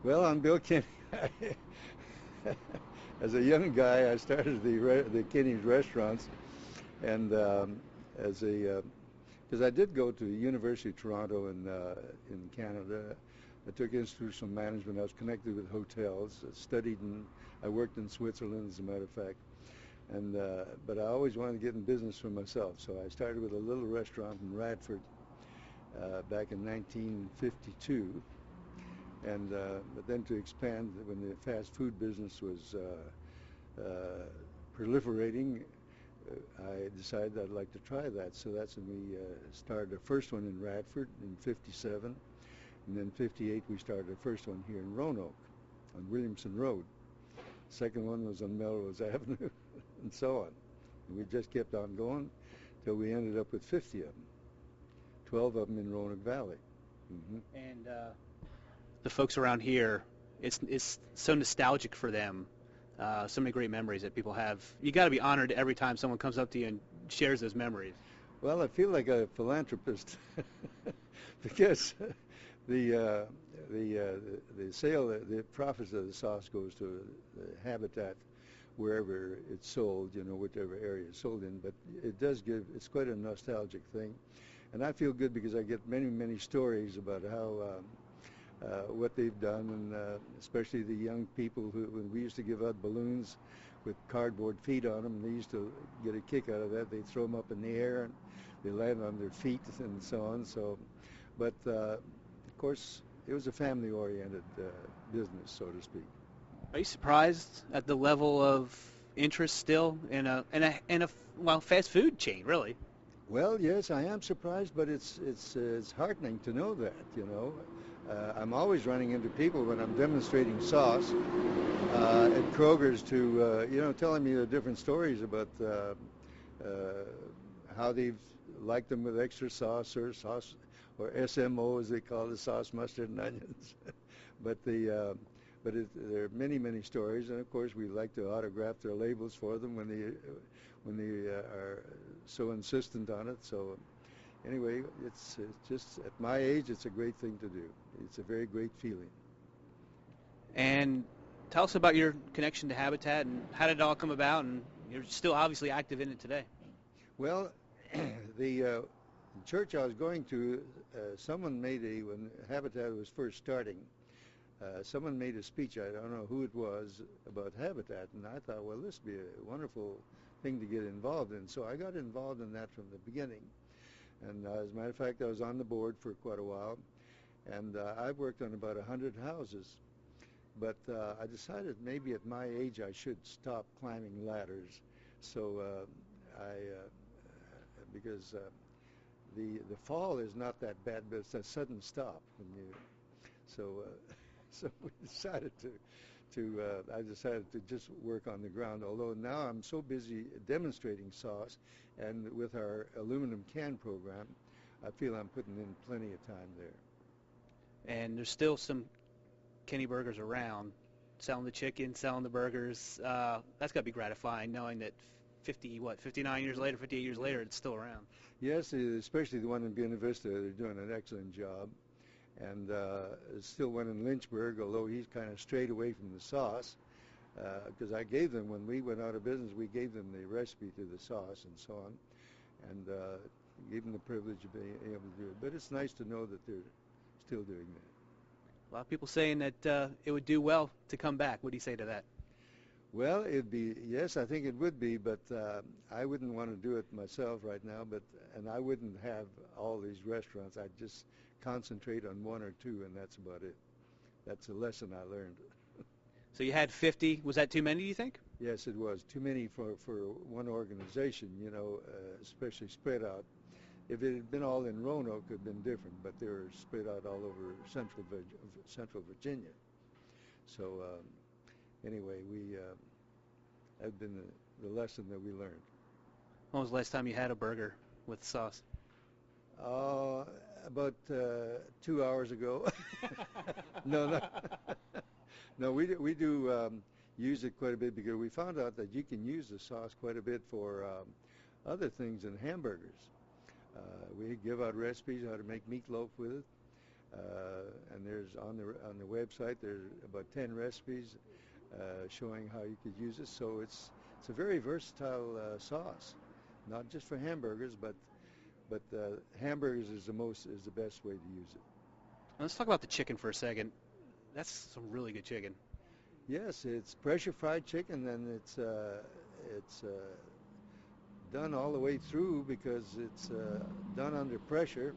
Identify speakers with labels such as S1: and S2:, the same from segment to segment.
S1: Well, I'm Bill Kenney. As a young guy, I started the Kenney's restaurants, and as a because I did go to the University of Toronto in Canada. I took institutional management. I was connected with hotels. I worked in Switzerland, as a matter of fact. And but I always wanted to get in business for myself, so I started with a little restaurant in Radford back in 1952. And but then to expand when the fast food business was proliferating, I decided I'd like to try that. So that's when we started the first one in Radford in '57, and then '58 we started the first one here in Roanoke on Williamson Road. Second one was on Melrose Avenue, and so on. And we just kept on going till we ended up with 50 of them, 12 of them in Roanoke Valley. Hmm.
S2: And the folks around here, it's so nostalgic for them. So many great memories that people have. You got to be honored every time someone comes up to you and shares those memories.
S1: Well, I feel like a philanthropist because the uh, the profits of the sauce goes to the Habitat wherever it's sold, whichever area it's sold in. But it's quite a nostalgic thing, and I feel good because I get many many stories about how. What they've done, and especially the young people when we used to give out balloons with cardboard feet on them, and they used to get a kick out of that. They'd throw them up in the air, and they land on their feet and so on. So, but of course, it was a family-oriented business, so to speak.
S2: Are you surprised at the level of interest still in a well fast food chain, really?
S1: Well, yes, I am surprised, but it's heartening to know that. I'm always running into people when I'm demonstrating sauce at Kroger's telling me the different stories about how they've liked them with extra sauce or SMO as they call it, sauce, mustard, and onions. but there are many many stories, and of course we like to autograph their labels for them when they are so insistent on it. So anyway, it's just at my age, it's a great thing to do. It's a very great feeling.
S2: And tell us about your connection to Habitat and how did it all come about, and you're still obviously active in it today.
S1: Well, the church I was going to, when Habitat was first starting, someone made a speech, I don't know who it was, about Habitat, and I thought, well, this would be a wonderful thing to get involved in. So I got involved in that from the beginning. And as a matter of fact, I was on the board for quite a while, and I've worked on about 100 houses. But I decided maybe at my age I should stop climbing ladders. So because the fall is not that bad, but it's a sudden stop when you. So so we decided I decided to just work on the ground. Although now I'm so busy demonstrating sauce, and with our aluminum can program, I feel I'm putting in plenty of time there.
S2: And there's still some Kenny Burgers around, selling the chicken, selling the burgers. That's got to be gratifying, knowing that 59 years later, 58 years later, it's still around.
S1: Yes, especially the one in Buena Vista. They're doing an excellent job. And there's still one in Lynchburg, although he's kind of strayed away from the sauce. Because I gave them, when we went out of business, we gave them the recipe to the sauce and so on. And gave them the privilege of being able to do it. But it's nice to know that they're still doing that.
S2: A lot of people saying that it would do well to come back. What do you say to that?
S1: Well, yes, I think it would be, but I wouldn't want to do it myself right now, and I wouldn't have all these restaurants. I'd just concentrate on one or two, and that's about it. That's a lesson I learned.
S2: So you had 50. Was that too many, do you think?
S1: Yes, it was. Too many for one organization, especially spread out. If it had been all in Roanoke, it would have been different, but they were spread out all over Central Virginia. So anyway, that's been the lesson that we learned.
S2: When was the last time you had a burger with sauce?
S1: About 2 hours ago. No, no. No, we do use it quite a bit because we found out that you can use the sauce quite a bit for other things than hamburgers. We give out recipes how to make meatloaf with it, And there's on the website there's about 10 recipes showing how you could use it. So it's a very versatile sauce, not just for hamburgers, but hamburgers is the best way to use it.
S2: Let's talk about the chicken for a second. That's some really good chicken.
S1: Yes, it's pressure fried chicken, and it's done all the way through because it's done under pressure,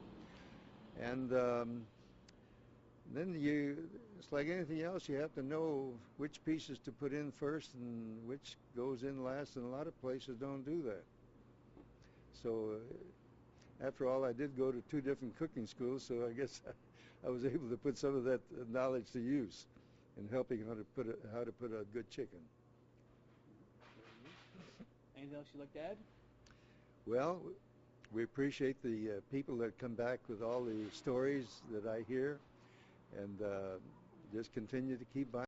S1: and then it's like anything else. You have to know which pieces to put in first and which goes in last, and a lot of places don't do that. So after all, I did go to 2 different cooking schools, so I guess I was able to put some of that knowledge to use in helping how to put a good chicken.
S2: Anything else you'd like to add?
S1: Well, we appreciate the people that come back with all the stories that I hear, and just continue to keep buying.